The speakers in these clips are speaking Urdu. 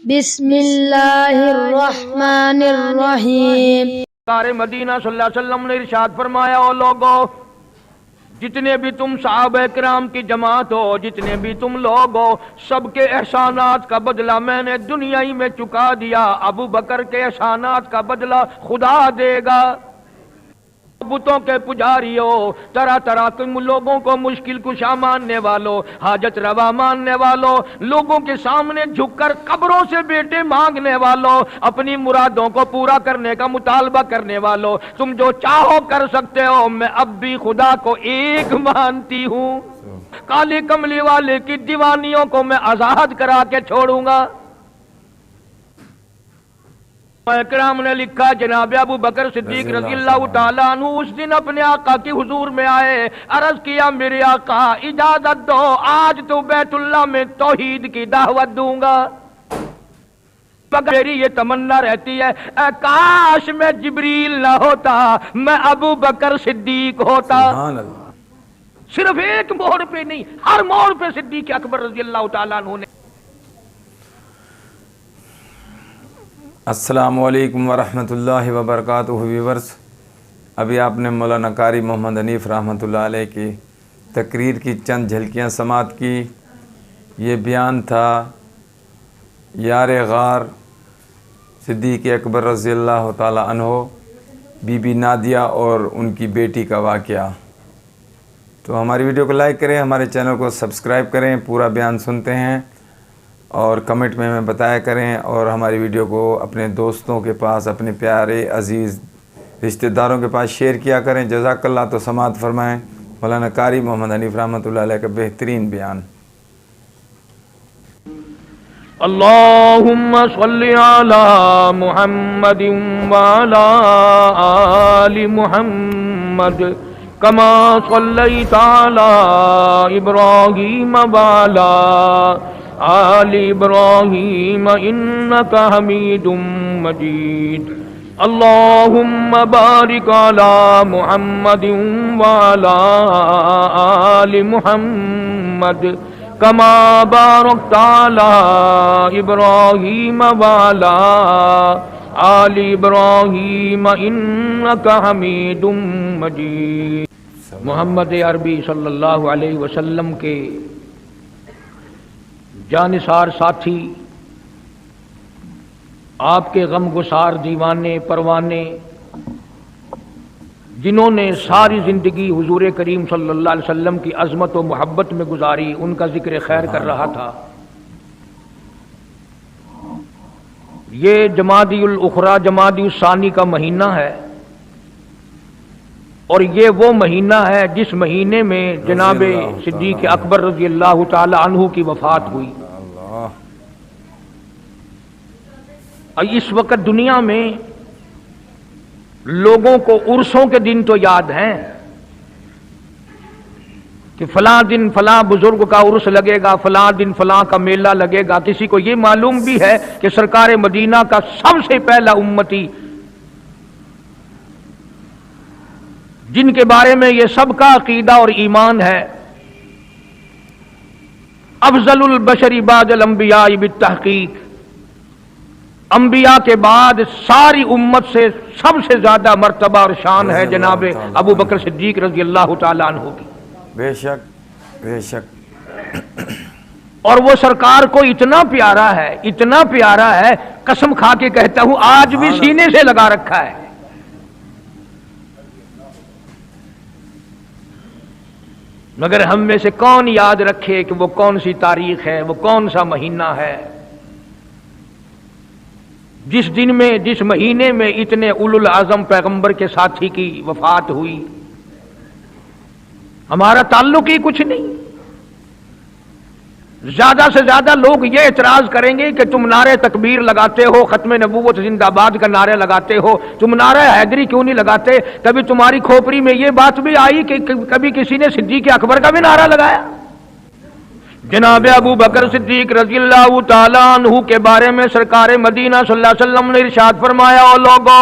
بسم اللہ الرحمن الرحیم۔ سرکار مدینہ صلی اللہ علیہ وسلم نے ارشاد فرمایا، او لوگو، جتنے بھی تم صحابہ کرام کی جماعت ہو، جتنے بھی تم لوگ ہو، سب کے احسانات کا بدلہ میں نے دنیا ہی میں چکا دیا۔ ابو بکر کے احسانات کا بدلہ خدا دے گا۔ بتوں کے پجاری ہو، طرح طرح کے لوگوں کو مشکل کشا ماننے والوں، حاجت روا ماننے والوں، لوگوں کے سامنے جھک کر قبروں سے بیٹے مانگنے والوں، اپنی مرادوں کو پورا کرنے کا مطالبہ کرنے والوں، تم جو چاہو کر سکتے ہو، میں اب بھی خدا کو ایک مانتی ہوں۔ کالی کملی والے کی دیوانیوں کو میں آزاد کرا کے چھوڑوں گا۔ کرام نے لکھا، جناب ابو بکر صدیق رضی اللہ تعالیٰ عنہ اس دن اپنے آقا کی حضور میں آئے، عرض کیا، میرے آقا اجازت دو، آج تو بیت اللہ میں توحید کی دعوت دوں گا۔ میری یہ تمنا رہتی ہے، اے کاش میں جبریل نہ ہوتا، میں ابو بکر صدیق ہوتا۔ صرف ایک موڑ پہ نہیں، ہر موڑ پہ صدیق اکبر رضی اللہ تعالیٰ عنہ نے۔ السلام علیکم ورحمۃ اللہ وبرکاتہ۔ ویورز، ابھی آپ نے مولانا قاری محمد حنیف رحمۃ اللہ علیہ کی تقریر کی چند جھلکیاں سماعت کی۔ یہ بیان تھا یار غار صدیق اکبر رضی اللہ تعالی عنہ، بی بی نادیہ اور ان کی بیٹی کا واقعہ۔ تو ہماری ویڈیو کو لائک کریں، ہمارے چینل کو سبسکرائب کریں، پورا بیان سنتے ہیں اور کمنٹ میں ہمیں بتایا کریں، اور ہماری ویڈیو کو اپنے دوستوں کے پاس، اپنے پیارے عزیز رشتہ داروں کے پاس شیئر کیا کریں۔ جزاک اللہ۔ تو سماعت فرمائیں مولانا قاری محمد حنیف رحمۃ اللہ علیہ کا بہترین بیان۔ اللہم صلی علی محمد وعلی آل محمد کما صلیت علی ابراہیم وعلی آل ابراہیم انک حمید مجید۔ اللہم بارک علی محمد وعلی آل محمد کما بارکت علی ابراہیم وعلی آل ابراہیم انک حمید مجید۔ محمد عربی صلی اللہ علیہ وسلم کے جانثار ساتھی، آپ کے غم گسار دیوانے پروانے، جنہوں نے ساری زندگی حضور کریم صلی اللہ علیہ وسلم کی عظمت و محبت میں گزاری، ان کا ذکر خیر کر رہا تھا۔ یہ جمادی الاخری جمادی الثانی کا مہینہ ہے، اور یہ وہ مہینہ ہے جس مہینے میں جناب صدیق اکبر رضی اللہ تعالی عنہ کی وفات ہوئی۔ اس وقت دنیا میں لوگوں کو عرسوں کے دن تو یاد ہیں کہ فلاں دن فلاں بزرگ کا عرس لگے گا، فلاں دن فلاں کا میلہ لگے گا۔ کسی کو یہ معلوم بھی ہے کہ سرکار مدینہ کا سب سے پہلا امتی، جن کے بارے میں یہ سب کا عقیدہ اور ایمان ہے، افضل البشر بعد الانبیاء بالتحقیق، انبیاء کے بعد ساری امت سے سب سے زیادہ مرتبہ اور شان ہے جناب ابو بکر صدیق رضی اللہ تعالیٰ عنہ کی۔ بے شک بے شک۔ اور وہ سرکار کو اتنا پیارا ہے، اتنا پیارا ہے، قسم کھا کے کہتا ہوں آج بھی سینے سے لگا رکھا ہے۔ مگر ہم میں سے کون یاد رکھے کہ وہ کون سی تاریخ ہے، وہ کون سا مہینہ ہے جس دن میں، جس مہینے میں اتنے اولو العظم پیغمبر کے ساتھی کی وفات ہوئی۔ ہمارا تعلق ہی کچھ نہیں۔ زیادہ سے زیادہ لوگ یہ اعتراض کریں گے کہ تم نعرہ تکبیر لگاتے ہو، ختم نبوت زندہ باد کا نعرہ لگاتے ہو، تم نعرہ حیدری کیوں نہیں لگاتے؟ کبھی تمہاری کھوپڑی میں یہ بات بھی آئی کہ کبھی کسی نے صدیق اکبر کا بھی نعرہ لگایا؟ جناب ابو بکر صدیق رضی اللہ تعالیٰ عنہ کے بارے میں سرکار مدینہ صلی اللہ علیہ وسلم نے ارشاد فرمایا، او لوگو،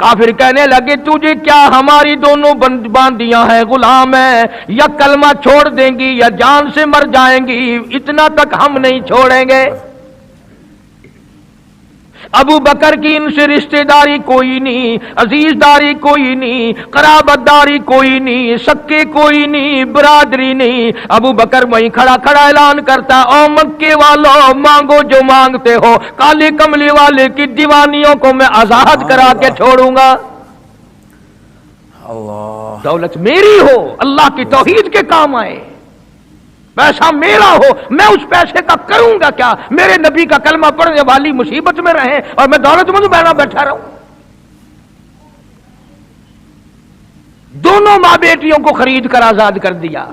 کافر کہنے لگے تجھے کیا ہماری دونوں باندیاں ہیں غلام ہیں، یا کلمہ چھوڑ دیں گی یا جان سے مر جائیں گی، اتنا تک ہم نہیں چھوڑیں گے۔ ابو بکر کی ان سے رشتہ داری کوئی نہیں، عزیز داری کوئی نہیں، قرابت داری کوئی نہیں، سکے کوئی نہیں، برادری نہیں۔ ابو بکر وہیں کھڑا کھڑا اعلان کرتا، او مکے والوں مانگو جو مانگتے ہو، کالے کملی والے کی دیوانیوں کو میں آزاد کرا کے چھوڑوں گا۔ اللہ، دولت میری ہو، اللہ کی توحید کے کام آئے، پیسہ میرا ہو، میں اس پیسے کا کروں گا کیا؟ میرے نبی کا کلمہ پڑھنے والی مصیبت میں رہیں اور میں دولت مند بیٹھا رہوں۔ دونوں ماں بیٹیوں کو خرید کر آزاد کر دیا۔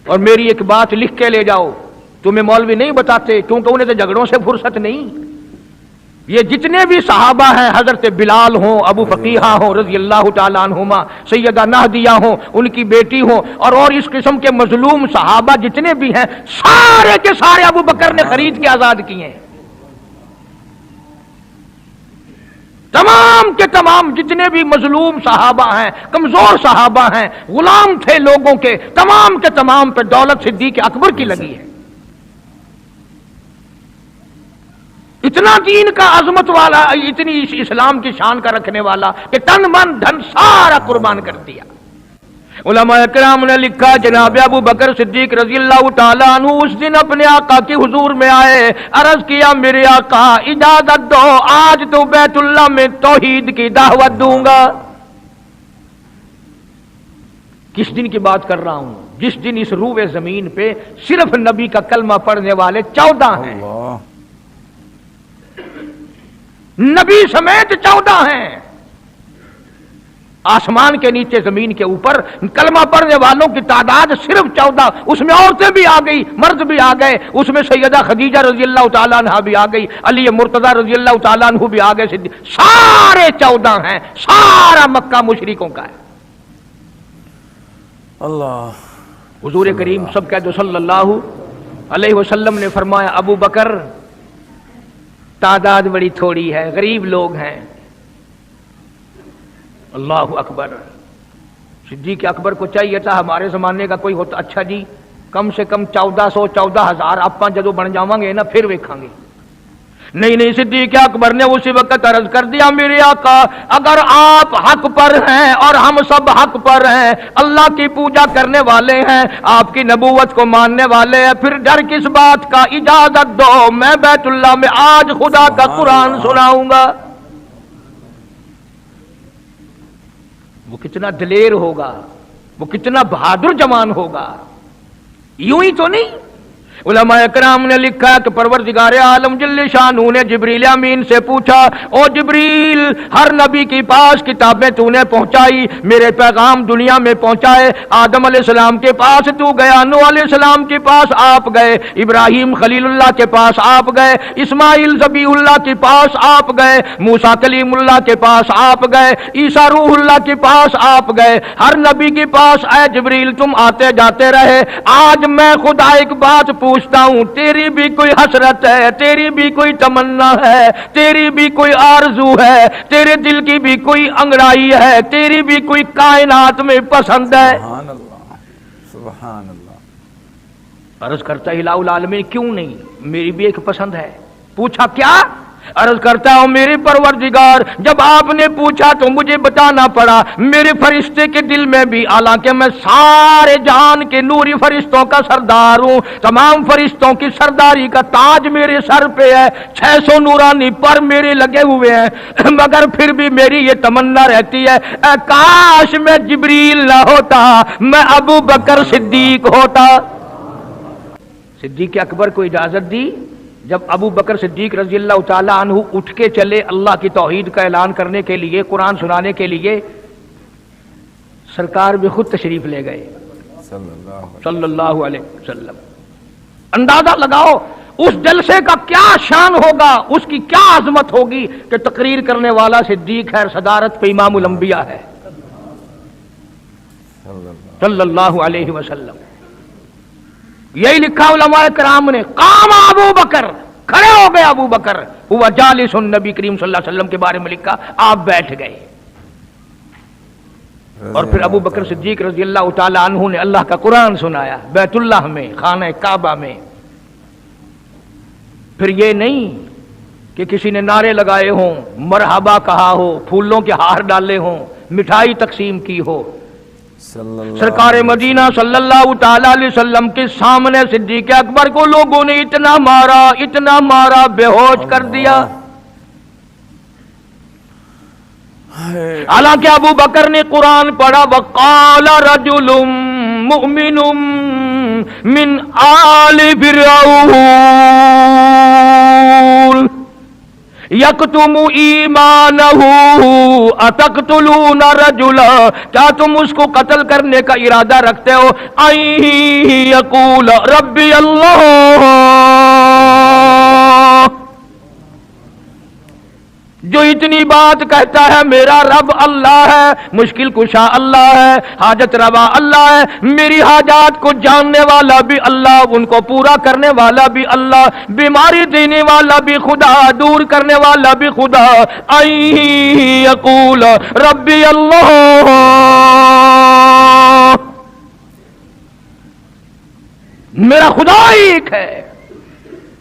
اور میری ایک بات لکھ کے لے جاؤ، تمہیں مولوی نہیں بتاتے کیونکہ انہیں تو جھگڑوں سے فرصت نہیں۔ یہ جتنے بھی صحابہ ہیں، حضرت بلال ہوں، ابو فقیہ ہوں رضی اللہ تعالیٰ عنہما، سیدہ نہدیہ ہوں ان کی بیٹی ہوں، اور اس قسم کے مظلوم صحابہ جتنے بھی ہیں، سارے کے سارے ابو بکر نے خرید کے آزاد کیے ہیں۔ تمام کے تمام جتنے بھی مظلوم صحابہ ہیں، کمزور صحابہ ہیں، غلام تھے لوگوں کے، تمام کے تمام پہ دولت صدیق اکبر کی لگی ہے۔ اتنا دین کا عظمت والا، اتنی اسلام کی شان کا رکھنے والا کہ تن من دھن سارا قربان کر دیا۔ علماء کرام نے لکھا جناب ابو بکر صدیق رضی اللہ تعالیٰ عنہ اس دن اپنے آقا کی حضور میں آئے، عرض کیا میرے آقا اجازت دو، آج تو بیت اللہ میں توحید کی دعوت دوں گا۔ کس دن کی بات کر رہا ہوں؟ جس دن اس روئے زمین پہ صرف نبی کا کلمہ پڑھنے والے 14 ہیں، نبی سمیت 14 ہیں۔ آسمان کے نیچے زمین کے اوپر کلمہ پڑھنے والوں کی تعداد صرف 14، اس میں عورتیں بھی آ گئی، مرد بھی آ گئے، اس میں سیدہ خدیجہ رضی اللہ تعالیٰ عنہ بھی آ گئی، علی مرتضی رضی اللہ تعالیٰ عنہ بھی آ گئے، سارے 14 ہیں، سارا مکہ مشرکوں کا ہے۔ اللہ، حضور کریم سب کہہ دو صلی اللہ علیہ وسلم نے فرمایا ابو بکر تعداد بڑی تھوڑی ہے، غریب لوگ ہیں۔ اللہ اکبر۔ صدیق اکبر کو چاہیے تھا ہمارے زمانے کا کوئی ہوتا، اچھا جی کم سے کم 1400 14,000 آپ جدو بن جاواں گے نا پھر ویکھاں گے۔ نہیں، صدیق اکبر نے اسی وقت عرض کر دیا میرے آقا اگر آپ حق پر ہیں اور ہم سب حق پر ہیں، اللہ کی پوجا کرنے والے ہیں، آپ کی نبوت کو ماننے والے ہیں، پھر ڈر کس بات کا؟ اجازت دو میں بیت اللہ میں آج خدا کا قرآن سناؤں گا۔ وہ کتنا دلیر ہوگا، وہ کتنا بہادر جوان ہوگا، یوں ہی تو نہیں۔ علماء کرام نے لکھا کہ پروردگار عالم جل شانہ نے جبریل امین سے پوچھا او جبریل ہر نبی کے پاس کتابیں تو نے پہنچائی، میرے پیغام دنیا میں پہنچائے، آدم علیہ السلام کے پاس تو گیا، نوح علیہ السلام کے پاس آپ گئے، ابراہیم خلیل اللہ کے پاس آپ گئے، اسماعیل ذبیح اللہ کے پاس آپ گئے، موسیٰ کلیم اللہ کے پاس آپ گئے، عیسیٰ روح اللہ کے پاس آپ گئے، ہر نبی کے پاس اے جبریل تم آتے جاتے رہے۔ آج میں خدا ایک بات پوچھتا ہوں، تیری بھی کوئی حسرت ہے، تیری بھی کوئی تمنا ہے، تیری بھی کوئی آرزو ہے، تیرے دل کی بھی کوئی انگڑائی ہے، تیری بھی کوئی کائنات میں پسند ہے؟ سبحان اللہ، سبحان اللہ۔ عرض کرتا الہ العالمین کیوں نہیں، میری بھی ایک پسند ہے۔ پوچھا کیا؟ عرض کرتا ہوں میرے پروردگار جب آپ نے پوچھا تو مجھے بتانا پڑا، میرے فرشتے کے دل میں بھی، حالانکہ میں سارے جہان کے نوری فرشتوں کا سردار ہوں، تمام فرشتوں کی سرداری کا تاج میرے سر پہ ہے، 600 نورانی پر میرے لگے ہوئے ہیں، مگر پھر بھی میری یہ تمنا رہتی ہے اے کاش میں جبریل نہ ہوتا، میں ابو بکر صدیق ہوتا۔ صدیق اکبر کو اجازت دی۔ جب ابو بکر صدیق رضی اللہ تعالیٰ عنہ اٹھ کے چلے اللہ کی توحید کا اعلان کرنے کے لیے، قرآن سنانے کے لیے، سرکار بھی خود تشریف لے گئے صلی اللہ علیہ وسلم۔ اندازہ لگاؤ اس جلسے کا کیا شان ہوگا، اس کی کیا عظمت ہوگی کہ تقریر کرنے والا صدیق ہے، صدارت پہ امام الانبیاء ہے صلی اللہ علیہ وسلم۔ یہی لکھا علماء کرام نے، قام ابو بکر، کھڑے ہو گئے ابو بکر، ہوا جالس نبی کریم صلی اللہ علیہ وسلم کے بارے میں لکھا آپ بیٹھ گئے، اور پھر ابو بکر صدیق رضی اللہ تعالی عنہ نے اللہ کا قرآن سنایا بیت اللہ میں، خانہ کعبہ میں۔ پھر یہ نہیں کہ کسی نے نعرے لگائے ہوں، مرحبا کہا ہو، پھولوں کے ہار ڈالے ہوں، مٹھائی تقسیم کی ہو۔ سرکار مدینہ صلی اللہ تعالی علیہ وسلم کے سامنے صدیق اکبر کو لوگوں نے اتنا مارا بے ہوش کر دیا۔ حالانکہ ابو بکر نے قرآن پڑھا وقال رجل مؤمن من آل فرعون یکتم ایمانہ اتقتلون رجلا، کیا تم اس کو قتل کرنے کا ارادہ رکھتے ہو؟ ان یقول ربی اللہ، جو اتنی بات کہتا ہے میرا رب اللہ ہے، مشکل کشا اللہ ہے، حاجت روا اللہ ہے، میری حاجات کو جاننے والا بھی اللہ، ان کو پورا کرنے والا بھی اللہ، بیماری دینے والا بھی خدا، دور کرنے والا بھی خدا۔ ان یقول ربی اللہ، میرا خدا ایک ہے۔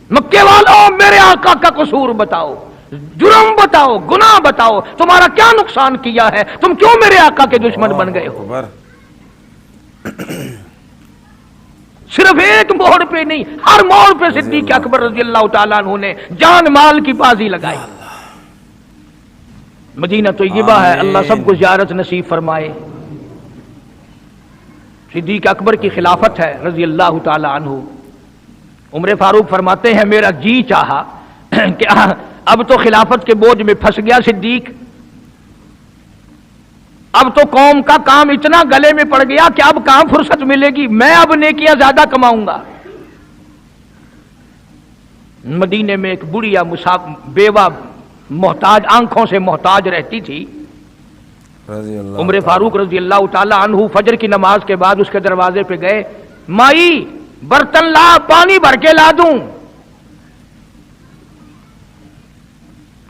مکے والوں میرے آقا کا قصور بتاؤ، جرم بتاؤ، گناہ بتاؤ، تمہارا کیا نقصان کیا ہے، تم کیوں میرے آقا کے دشمن بن گئے ہو؟ صرف ایک موڑ پہ نہیں، ہر موڑ پہ صدیق اکبر رضی اللہ تعالیٰ عنہ نے جان مال کی بازی لگائی۔ مدینہ طیبہ ہے، اللہ سب کو زیارت نصیب فرمائے۔ صدیق اکبر کی خلافت ہے رضی اللہ تعالیٰ عنہ۔ عمر فاروق فرماتے ہیں میرا جی چاہا کہ اب تو خلافت کے بوجھ میں پھنس گیا صدیق، اب تو قوم کا کام اتنا گلے میں پڑ گیا کہ اب کہاں فرصت ملے گی، میں اب نیکیاں زیادہ کماؤں گا۔ مدینے میں ایک بڑھیا بیوہ محتاج، آنکھوں سے محتاج رہتی تھی۔ عمر فاروق رضی اللہ تعالی عنہ فجر کی نماز کے بعد اس کے دروازے پہ گئے، مائی برتن لا، پانی بھر کے لا دوں؟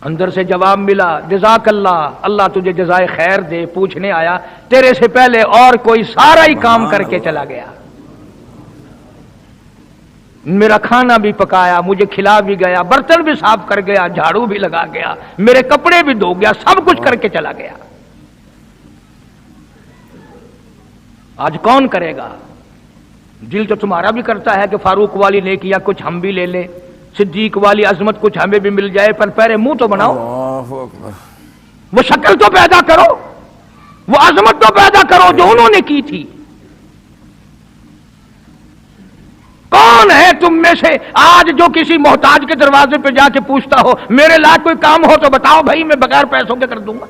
اندر سے جواب ملا جزاک اللہ، اللہ تجھے جزائے خیر دے، پوچھنے آیا تیرے سے پہلے اور کوئی سارا ہی کام کر کے چلا گیا، میرا کھانا بھی پکایا، مجھے کھلا بھی گیا، برتن بھی صاف کر گیا، جھاڑو بھی لگا گیا، میرے کپڑے بھی دھو گیا، سب کچھ کر کے چلا گیا۔ آج کون کرے گا؟ دل تو تمہارا بھی کرتا ہے کہ فاروق والی نیکیاں کچھ ہم بھی لے لیں، صدیق والی عظمت کچھ ہمیں بھی مل جائے، پر پہلے منہ تو بناؤ، وہ شکل تو پیدا کرو، وہ عظمت تو پیدا کرو جو انہوں نے کی تھی۔ کون ہے تم میں سے آج جو کسی محتاج کے دروازے پہ جا کے پوچھتا ہو میرے لائق کوئی کام ہو تو بتاؤ بھائی، میں بغیر پیسوں کے کر دوں گا؟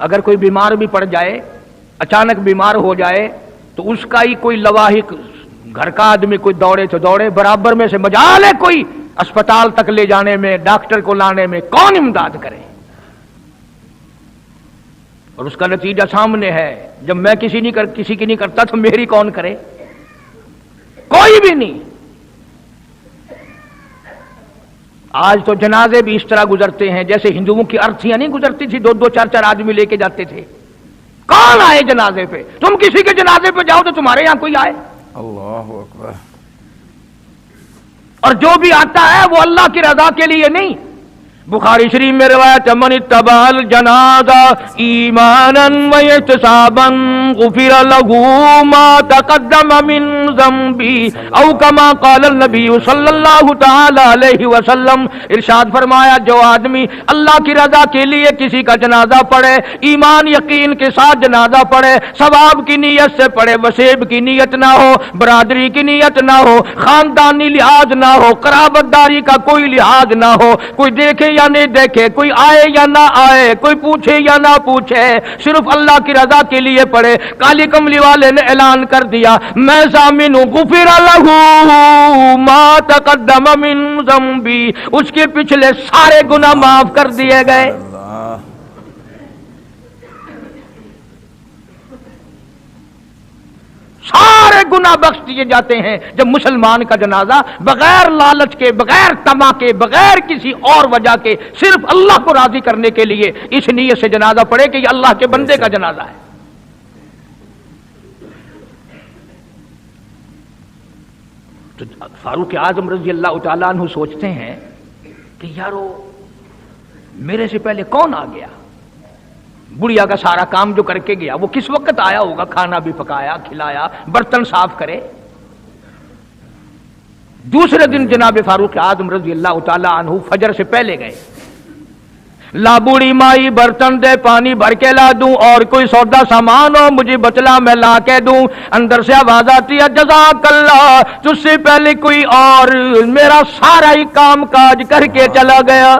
اگر کوئی بیمار بھی پڑ جائے، اچانک بیمار ہو جائے، تو اس کا ہی کوئی لواحق، گھر کا آدمی کوئی دوڑے تو دوڑے، برابر میں سے مجال ہے کوئی اسپتال تک لے جانے میں، ڈاکٹر کو لانے میں، کون امداد کرے؟ اور اس کا نتیجہ سامنے ہے، جب میں کسی کی نہیں کرتا تو میری کون کرے؟ کوئی بھی نہیں۔ آج تو جنازے بھی اس طرح گزرتے ہیں جیسے ہندوؤں کی ارتھیاں نہیں گزرتی تھی، دو دو چار چار آدمی لے کے جاتے تھے۔ کون آئے جنازے پہ؟ تم کسی کے جنازے پہ جاؤ تو تمہارے یہاں کوئی آئے؟ اللہ اکبر۔ اور جو بھی آتا ہے وہ اللہ کی رضا کے لیے نہیں۔ بخاری شریف میں روایت ہے من اتبع الجنازہ ایمانا واحتسابا غفر له ما تقدم من ذنبه او كما قال النبی صلی اللہ تعالی علیہ وسلم۔ ارشاد فرمایا جو آدمی اللہ کی رضا کے لیے کسی کا جنازہ پڑھے، ایمان یقین کے ساتھ جنازہ پڑھے، ثواب کی نیت سے پڑھے، وسیب کی نیت نہ ہو، برادری کی نیت نہ ہو، خاندانی لحاظ نہ ہو، قرابت داری کا کوئی لحاظ نہ ہو، کوئی دیکھے یا نہیں دیکھے، کوئی آئے یا نہ آئے، کوئی پوچھے یا نہ پوچھے، صرف اللہ کی رضا کے لیے پڑھے۔ کالی کملی والے نے اعلان کر دیا میں ضامن ہوں، غفر لہ ما تقدم من ذنبی، اس کے پچھلے سارے گناہ معاف کر دیے گئے۔ سارے سارے گناہ بخش دیے جاتے ہیں جب مسلمان کا جنازہ بغیر لالچ کے، بغیر طمع کے، بغیر کسی اور وجہ کے، صرف اللہ کو راضی کرنے کے لیے اس نیت سے جنازہ پڑھے کہ یہ اللہ کے بندے کا جنازہ ہے۔ تو فاروق اعظم رضی اللہ تعالیٰ عنہ سوچتے ہیں کہ یارو میرے سے پہلے کون آ گیا، بڑھیا کا سارا کام جو کر کے گیا وہ کس وقت آیا ہوگا، کھانا بھی پکایا، کھلایا، برتن صاف کرے۔ دوسرے دن جناب فاروق اعظم رضی اللہ تعالیٰ عنہ فجر سے پہلے گئے، لا بوڑھی مائی برتن دے پانی بھر کے لا دوں، اور کوئی سودا سامان ہو مجھے بتلا میں لا کے دوں۔ اندر سے آواز آتی ہے جزاک اللہ، تجھ سے پہلے کوئی اور میرا سارا ہی کام کاج کر کے چلا گیا۔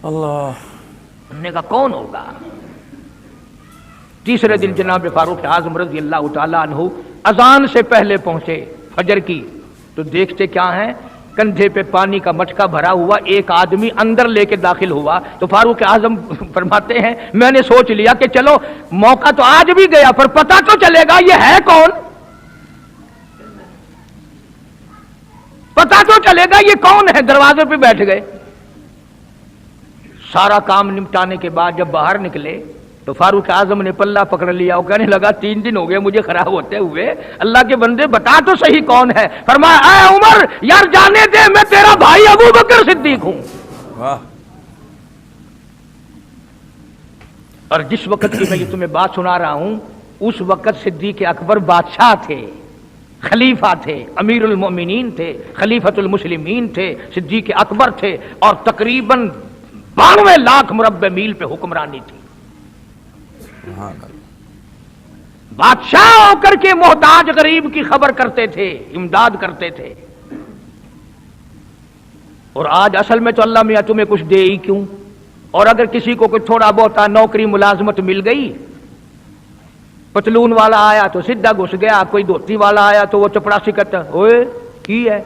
اللہ، انہوں نے کہا کون ہوگا؟ تیسرے دن جناب فاروق اعظم رضی اللہ تعالیٰ عنہ اذان سے پہلے پہنچے فجر کی، تو دیکھتے کیا ہیں، کندھے پہ پانی کا مٹکا بھرا ہوا ایک آدمی اندر لے کے داخل ہوا۔ تو فاروق اعظم فرماتے ہیں میں نے سوچ لیا کہ چلو موقع تو آج بھی گیا، پر پتہ تو چلے گا یہ ہے کون، پتہ تو چلے گا یہ کون ہے۔ دروازے پہ بیٹھ گئے، سارا کام نمٹانے کے بعد جب باہر نکلے تو فاروق اعظم نے پلہ پکڑ لیا، وہ کہنے لگا 3 دن ہو گئے مجھے خراب ہوتے ہوئے، اللہ کے بندے بتا تو صحیح کون ہے۔ فرمایا اے عمر یار جانے دے، میں تیرا بھائی ابو بکر صدیق ہوں۔ واہ، اور جس وقت کی میں یہ تمہیں بات سنا رہا ہوں اس وقت صدیق اکبر بادشاہ تھے، خلیفہ تھے، امیر المومنین تھے، خلیفۃ المسلمین تھے، صدیق اکبر تھے، اور تقریباً 92 لاکھ مربع میل پہ حکمرانی تھی۔ سبحان اللہ، بادشاہ ہو کر کے محتاج غریب کی خبر کرتے تھے، امداد کرتے تھے۔ اور آج اصل میں تو اللہ میاں تمہیں کچھ دے ہی کیوں، اور اگر کسی کو کوئی تھوڑا بہت نوکری ملازمت مل گئی، پتلون والا آیا تو سیدھا گھس گیا، کوئی دھوتی والا آیا تو وہ چپڑاسی کہتا اوئے کی ہے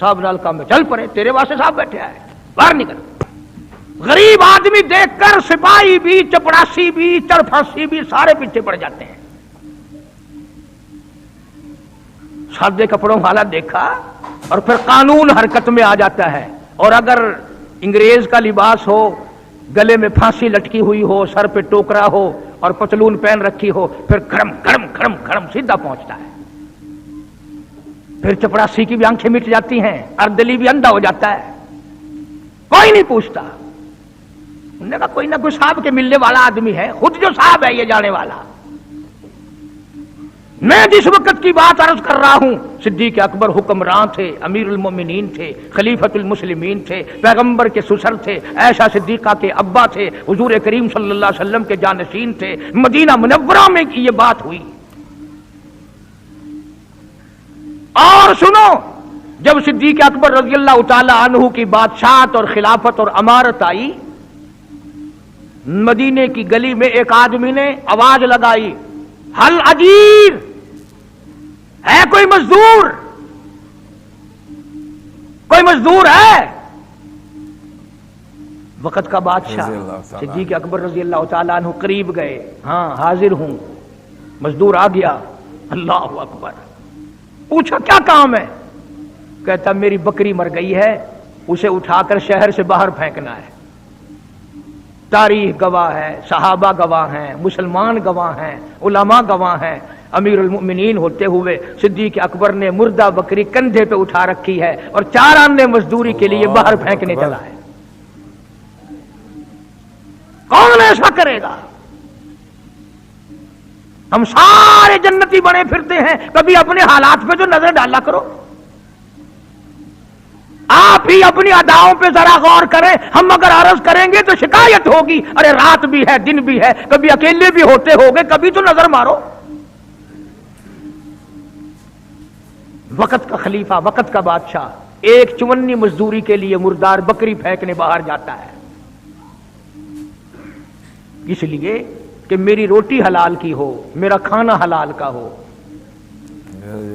صاحب نال کام میں چل پڑے، تیرے واسطے صاحب بیٹھے آئے باہر نکل۔ غریب آدمی دیکھ کر سپاہی بھی، چپڑاسی بھی، چرفاسی بھی سارے پیچھے پڑ جاتے ہیں۔ سادے کپڑوں والا دیکھا اور پھر قانون حرکت میں آ جاتا ہے، اور اگر انگریز کا لباس ہو، گلے میں پھانسی لٹکی ہوئی ہو، سر پہ ٹوکرا ہو اور پتلون پہن رکھی ہو، پھر کھڑم کھڑم کھڑم کھڑم سیدھا پہنچتا ہے۔ پھر چپڑاسی کی بھی آنکھیں مٹ جاتی ہیں، اردلی بھی اندھا ہو جاتا ہے، کوئی نہیں پوچھتا۔ انہوں نے کہا کوئی نہ کوئی صاحب کے ملنے والا آدمی ہے، خود جو صاحب ہے یہ جانے والا۔ میں جس وقت کی بات عرض کر رہا ہوں صدیق اکبر حکمران تھے، امیر المومنین تھے، خلیفۃ المسلمین تھے، پیغمبر کے سسر تھے، عائشہ صدیقہ کے ابا تھے، حضور کریم صلی اللہ علیہ وسلم کے جانشین تھے۔ مدینہ منورہ میں یہ بات ہوئی۔ اور سنو، جب صدیق اکبر رضی اللہ تعالی عنہ کی بادشاہت اور خلافت اور امارت آئی، مدینے کی گلی میں ایک آدمی نے آواز لگائی حل اجیر، ہے کوئی مزدور، کوئی مزدور ہے؟ وقت کا بادشاہ صدیق اکبر رضی اللہ تعالیٰ عنہ قریب گئے، ہاں حاضر ہوں۔ مزدور آ گیا، اللہ اکبر، پوچھا کیا کام ہے؟ کہتا میری بکری مر گئی ہے، اسے اٹھا کر شہر سے باہر پھینکنا ہے۔ تاریخ گواہ ہے، صحابہ گواہ ہیں، مسلمان گواہ ہیں، علماء گواہ ہیں۔ امیر المؤمنین ہوتے ہوئے صدیق اکبر نے مردہ بکری کندھے پہ اٹھا رکھی ہے اور 4 آنے مزدوری کے لیے باہر پھینکنے چلا ہے۔ کون ایسا کرے گا؟ ہم سارے جنتی بنے پھرتے ہیں، کبھی اپنے حالات پہ جو نظر ڈالا کرو، آپ ہی اپنی اداؤں پہ ذرا غور کریں۔ ہم اگر عرض کریں گے تو شکایت ہوگی، ارے رات بھی ہے دن بھی ہے، کبھی اکیلے بھی ہوتے ہوگے، کبھی تو نظر مارو۔ وقت کا خلیفہ، وقت کا بادشاہ، ایک چونی مزدوری کے لیے مردار بکری پھینکنے باہر جاتا ہے، اس لیے کہ میری روٹی حلال کی ہو، میرا کھانا حلال کا ہو۔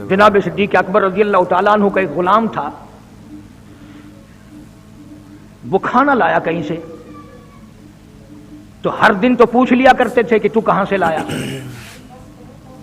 جناب صدیق اکبر رضی اللہ تعالیٰ عنہ کا ایک غلام تھا، وہ کھانا لایا کہیں سے، تو ہر دن تو پوچھ لیا کرتے تھے کہ تو کہاں سے لایا،